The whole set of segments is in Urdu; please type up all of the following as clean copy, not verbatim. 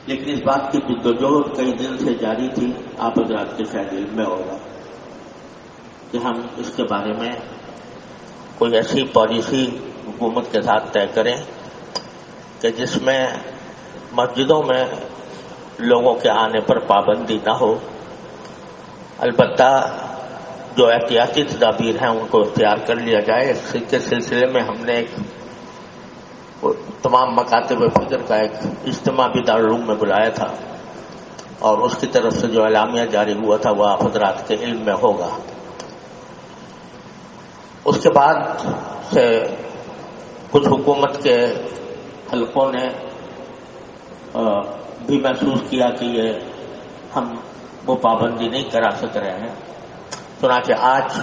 لیکن اس بات کی جدوجہد کئی دن سے جاری تھی، آپ حضرات کے شاید علم میں ہوگا کہ ہم اس کے بارے میں کوئی ایسی پالیسی حکومت کے ساتھ طے کریں کہ جس میں مسجدوں میں لوگوں کے آنے پر پابندی نہ ہو، البتہ جو احتیاطی تدابیر ہیں ان کو اختیار کر لیا جائے۔ اس کے سلسلے میں ہم نے ایک تمام مکاتب فکر کا ایک اجتماع بھی دارالعلوم میں بلایا تھا، اور اس کی طرف سے جو اعلامیہ جاری ہوا تھا وہ آپ حضرات کے علم میں ہوگا۔ اس کے بعد سے کچھ حکومت کے حلقوں نے بھی محسوس کیا کہ یہ ہم وہ پابندی نہیں کرا سک رہے ہیں، چنانچہ آج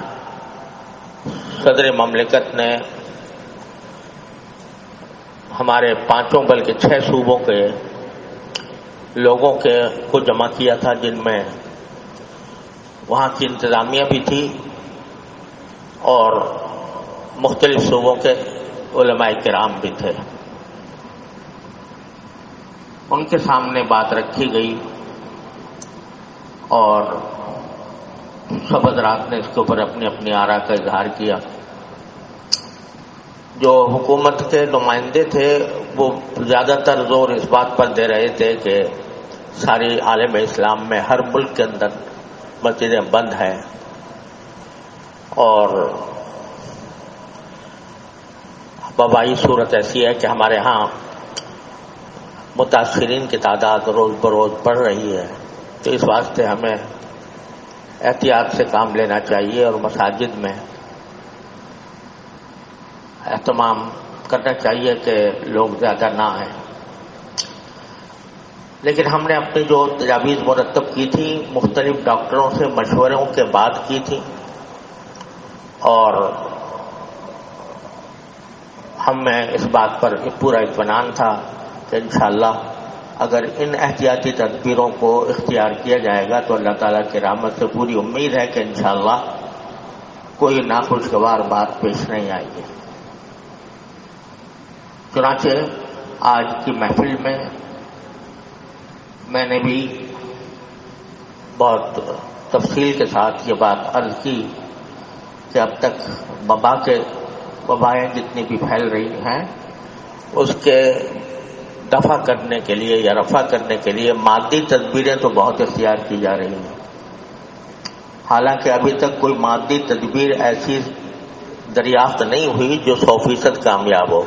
صدر مملکت نے ہمارے 5 بلکہ 6 صوبوں کے لوگوں کو جمع کیا تھا، جن میں وہاں کی انتظامیہ بھی تھی اور مختلف صوبوں کے علماء کرام بھی تھے۔ ان کے سامنے بات رکھی گئی اور سب حضرات نے اس کے اوپر اپنی اپنی آراء کا اظہار کیا۔ جو حکومت کے نمائندے تھے وہ زیادہ تر زور اس بات پر دے رہے تھے کہ ساری عالم اسلام میں ہر ملک کے اندر مسجدیں بند ہیں، اور وبائی صورت ایسی ہے کہ ہمارے ہاں متاثرین کی تعداد روز بروز بڑھ رہی ہے، تو اس واسطے ہمیں احتیاط سے کام لینا چاہیے اور مساجد میں اہتمام کرنا چاہیے کہ لوگ زیادہ نہ آئیں۔ لیکن ہم نے اپنی جو تجاویز مرتب کی تھی مختلف ڈاکٹروں سے مشوروں کے بعد کی تھی، اور ہم میں اس بات پر پورا اطمینان تھا کہ انشاءاللہ اگر ان احتیاطی تدبیروں کو اختیار کیا جائے گا تو اللہ تعالیٰ کی رحمت سے پوری امید ہے کہ انشاءاللہ کوئی ناخوشگوار بات پیش نہیں آئے گی۔ چنانچہ آج کی محفل میں نے بھی بہت تفصیل کے ساتھ یہ بات عرض کی کہ اب تک وبائیں جتنی بھی پھیل رہی ہیں اس کے دفع کرنے کے لیے یا رفع کرنے کے لیے مادی تدبیریں تو بہت اختیار کی جا رہی ہیں، حالانکہ ابھی تک کوئی مادی تدبیر ایسی دریافت نہیں ہوئی جو 100% کامیاب ہو۔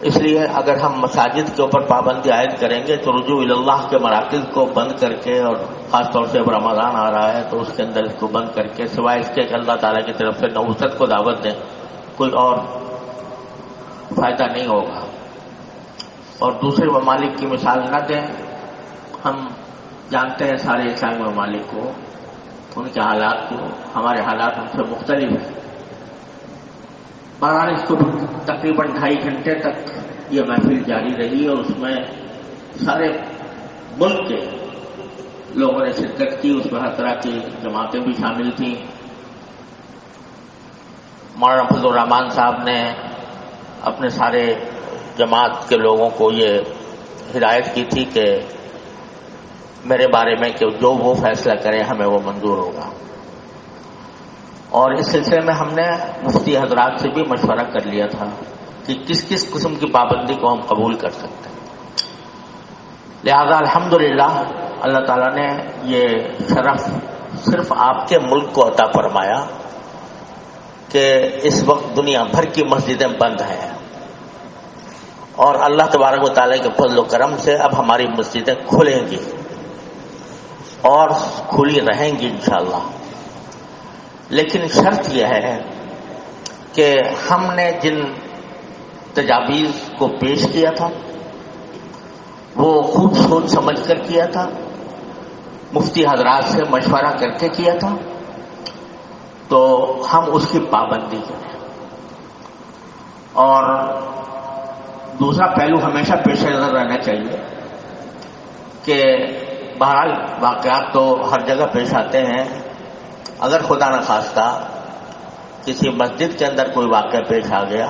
اس لیے اگر ہم مساجد کے اوپر پابندی عائد کریں گے تو رجوع اللہ کے مراکز کو بند کر کے، اور خاص طور سے اب رمضان آ رہا ہے تو اس کے اندر اس کو بند کر کے، سوائے اس کے کہ اللہ تعالیٰ کی طرف سے نحوست کو دعوت دیں، کوئی اور فائدہ نہیں ہوگا۔ اور دوسرے ممالک کی مثال نہ دیں، ہم جانتے ہیں سارے اسلامی ممالک کو، ان کے حالات کو، ہمارے حالات ان سے مختلف ہیں۔ بہرحال اس کو تقریباً 2.5 گھنٹے تک یہ محفل جاری رہی اور اس میں سارے ملک کے لوگوں نے شرکت کی، اس میں ہر طرح کی جماعتیں بھی شامل تھیں۔ مولانا فضل الرحمان صاحب نے اپنے سارے جماعت کے لوگوں کو یہ ہدایت کی تھی کہ میرے بارے میں کہ جو وہ فیصلہ کرے ہمیں وہ منظور ہوگا، اور اس سلسلے میں ہم نے مفتی حضرات سے بھی مشورہ کر لیا تھا کہ کس کس قسم کی پابندی کو ہم قبول کر سکتے ہیں۔ لہذا الحمدللہ اللہ تعالیٰ نے یہ شرف صرف آپ کے ملک کو عطا فرمایا کہ اس وقت دنیا بھر کی مسجدیں بند ہیں، اور اللہ تبارک و تعالیٰ کے فضل و کرم سے اب ہماری مسجدیں کھلیں گی اور کھلی رہیں گی انشاءاللہ۔ لیکن شرط یہ ہے کہ ہم نے جن تجاویز کو پیش کیا تھا وہ خوب سوچ سمجھ کر کیا تھا، مفتی حضرات سے مشورہ کر کے کیا تھا، تو ہم اس کی پابندی کریں۔ اور دوسرا پہلو ہمیشہ پیش نظر رہنا چاہیے کہ بہرحال واقعات تو ہر جگہ پیش آتے ہیں، اگر خدا نخواستہ کسی مسجد کے اندر کوئی واقعہ پیش آ گیا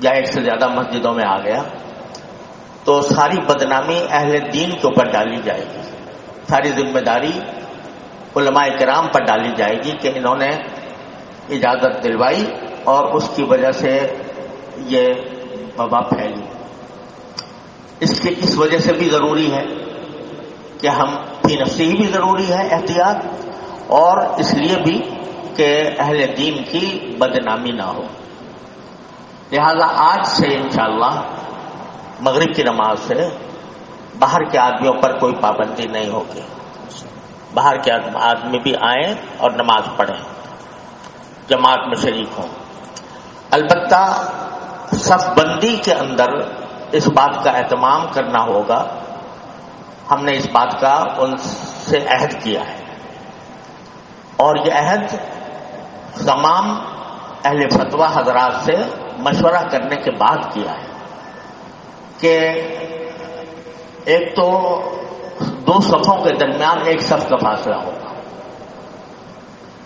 یا ایک سے زیادہ مسجدوں میں آ گیا تو ساری بدنامی اہل دین کے اوپر ڈالی جائے گی، ساری ذمہ داری علماء کرام پر ڈالی جائے گی کہ انہوں نے اجازت دلوائی اور اس کی وجہ سے یہ وبا پھیلی۔ اس وجہ سے بھی ضروری ہے کہ ہم فی نفسی بھی ضروری ہے احتیاط، اور اس لیے بھی کہ اہل دین کی بدنامی نہ ہو۔ لہذا آج سے انشاءاللہ مغرب کی نماز سے باہر کے آدمیوں پر کوئی پابندی نہیں ہوگی، باہر کے آدمی بھی آئیں اور نماز پڑھیں، جماعت میں شریک ہوں۔ البتہ صف بندی کے اندر اس بات کا اہتمام کرنا ہوگا، ہم نے اس بات کا ان سے عہد کیا ہے، اور یہ عہد تمام اہل فتویٰ حضرات سے مشورہ کرنے کے بعد کیا ہے کہ ایک تو دو صفوں کے درمیان ایک صف کا فاصلہ ہوگا،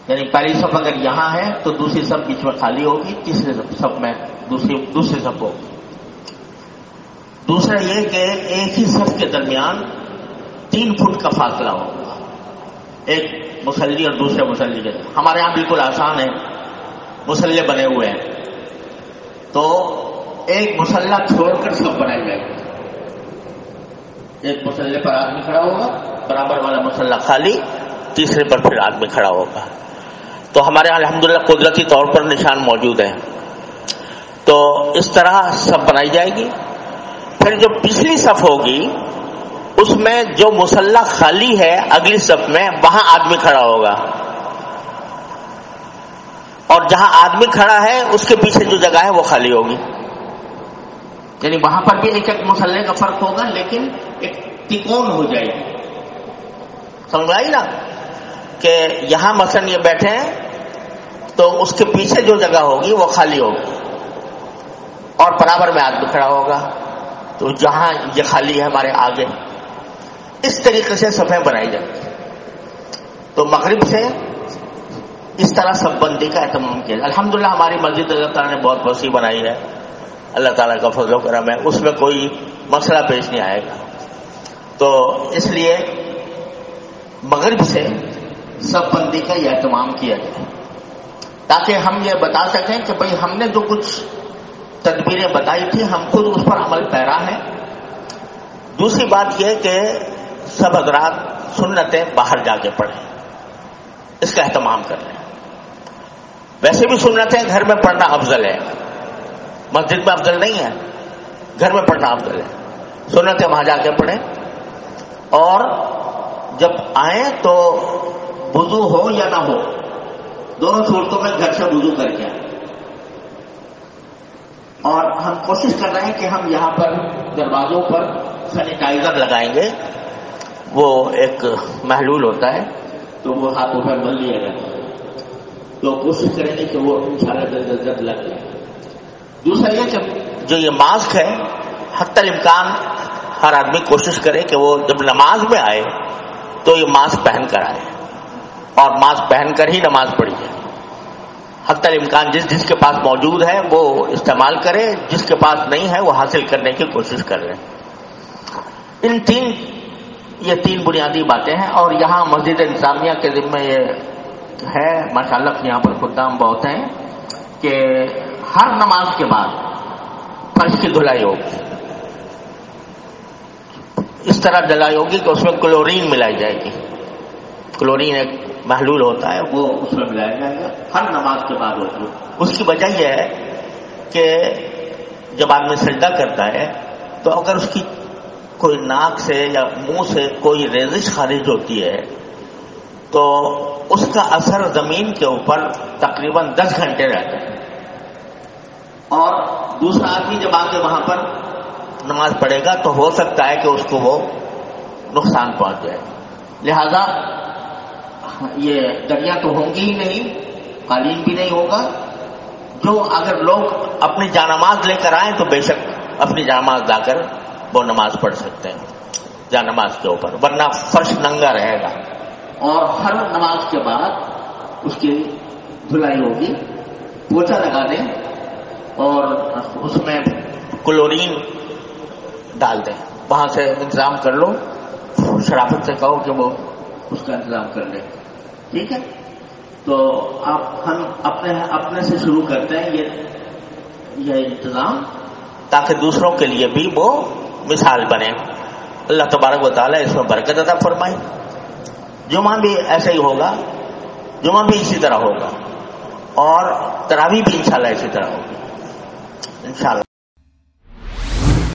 یعنی پہلی صف اگر یہاں ہے تو دوسری صف بیچ میں خالی ہوگی، تیسری صف میں دوسری صف ہوگی۔ دوسرا یہ کہ ایک ہی صف کے درمیان 3 فٹ کا فاصلہ ہوگا، ایک مصلی اور دوسرے مصلی کے۔ ہمارے یہاں بالکل آسان ہے، مصلے بنے ہوئے ہیں تو ایک مصلہ چھوڑ کر صف بنائی جائے گی، ایک مصلے پر آدمی کھڑا ہوگا، برابر والا مصلہ خالی، تیسرے پر پھر آدمی کھڑا ہوگا۔ تو ہمارے یہاں الحمدللہ قدرتی طور پر نشان موجود ہیں، تو اس طرح صف بنائی جائے گی۔ پھر جو پچھلی صف ہوگی اس میں جو مصلہ خالی ہے اگلی صف میں، وہاں آدمی کھڑا ہوگا، اور جہاں آدمی کھڑا ہے اس کے پیچھے جو جگہ ہے وہ خالی ہوگی، یعنی وہاں پر بھی ایک ایک مصلے کا فرق ہوگا، لیکن ایک تکون ہو جائے گی۔ سمجھ آئی نا کہ یہاں مثلا یہ بیٹھے ہیں تو اس کے پیچھے جو جگہ ہوگی وہ خالی ہوگی، اور برابر میں آدمی کھڑا ہوگا، تو جہاں یہ خالی ہے ہمارے آگے، اس طریقے سے صفیں بنائی جاتی ہیں۔ تو مغرب سے اس طرح صف بندی کا اہتمام کیا۔ الحمدللہ ہماری مسجد اللہ تعالیٰ نے بہت وسیع بنائی ہے، اللہ تعالیٰ کا فضل و کرم ہے، اس میں کوئی مسئلہ پیش نہیں آئے گا۔ تو اس لیے مغرب سے صف بندی کا یہ اہتمام کیا جائے، تاکہ ہم یہ بتا سکیں کہ بھئی ہم نے جو کچھ تدبیریں بتائی تھی ہم خود اس پر عمل پیرا ہے۔ دوسری بات یہ کہ سب حضرات سنتیں باہر جا کے پڑھیں، اس کا اہتمام کر لیں۔ ویسے بھی سنتیں گھر میں پڑھنا افضل ہے، مسجد میں افضل نہیں ہے، گھر میں پڑھنا افضل ہے۔ سنتیں وہاں جا کے پڑھیں، اور جب آئیں تو وضو ہو یا نہ ہو، دونوں صورتوں میں گھر سے وضو کر کے آئیں۔ اور ہم کوشش کر رہے ہیں کہ ہم یہاں پر دروازوں پر سینیٹائزر لگائیں گے، وہ ایک محلول ہوتا ہے تو وہ ہاتھوں پہ مل لیا جاتا ہے، تو کوشش کریں گے کہ وہ انشاءاللہ جلد لگ جائے۔ دوسرا یہ کہ جو یہ ماسک ہے حتی الامکان ہر آدمی کوشش کرے کہ وہ جب نماز میں آئے تو یہ ماسک پہن کر آئے، اور ماسک پہن کر ہی نماز پڑھی جائے۔ حتی الامکان جس کے پاس موجود ہے وہ استعمال کرے، جس کے پاس نہیں ہے وہ حاصل کرنے کی کوشش کر لیں۔ یہ تین بنیادی باتیں ہیں، اور یہاں مسجد انتظامیہ کے ذمہ یہ ہے، ماشاءاللہ یہاں پر خدام بہت ہیں، کہ ہر نماز کے بعد فرش کی دھلائی ہوگی، اس طرح دھلائی ہوگی کہ اس میں کلورین ملائی جائے گی۔ کلورین ایک محلول ہوتا ہے، وہ اس میں ملایا جائے گا، ہر نماز کے بعد ہوگی۔ اس کی وجہ یہ ہے کہ جب آدمی سجدہ کرتا ہے تو اگر اس کی کوئی ناک سے یا منہ سے کوئی ریزش خارج ہوتی ہے تو اس کا اثر زمین کے اوپر تقریباً 10 گھنٹے رہتا ہے، اور دوسرا آدمی جب آ کے وہاں پر نماز پڑھے گا تو ہو سکتا ہے کہ اس کو وہ نقصان پہنچ جائے۔ لہذا یہ دریا تو ہوں گی ہی نہیں، قالین بھی نہیں ہوگا، جو اگر لوگ اپنی جانماز لے کر آئیں تو بے شک اپنی جانماز لا کر وہ نماز پڑھ سکتے ہیں جانماز کے اوپر، ورنہ فرش ننگا رہے گا۔ اور ہر نماز کے بعد اس کی دھلائی ہوگی، پوچھا لگا دیں، اور اس میں کلورین ڈال دیں، وہاں سے انتظام کر لو، شرافت سے کہو کہ وہ اس کا انتظام کر لے، ٹھیک ہے؟ تو ہم اپنے سے شروع کرتے ہیں یہ انتظام، تاکہ دوسروں کے لیے بھی وہ مثال بنے۔ اللہ تبارک و تعالیٰ اس میں برکت عطا فرمائے۔ جمعہ بھی ایسا ہی ہوگا، جمعہ بھی اسی طرح ہوگا، اور تراویح بھی انشاءاللہ اسی طرح ہوگی انشاءاللہ۔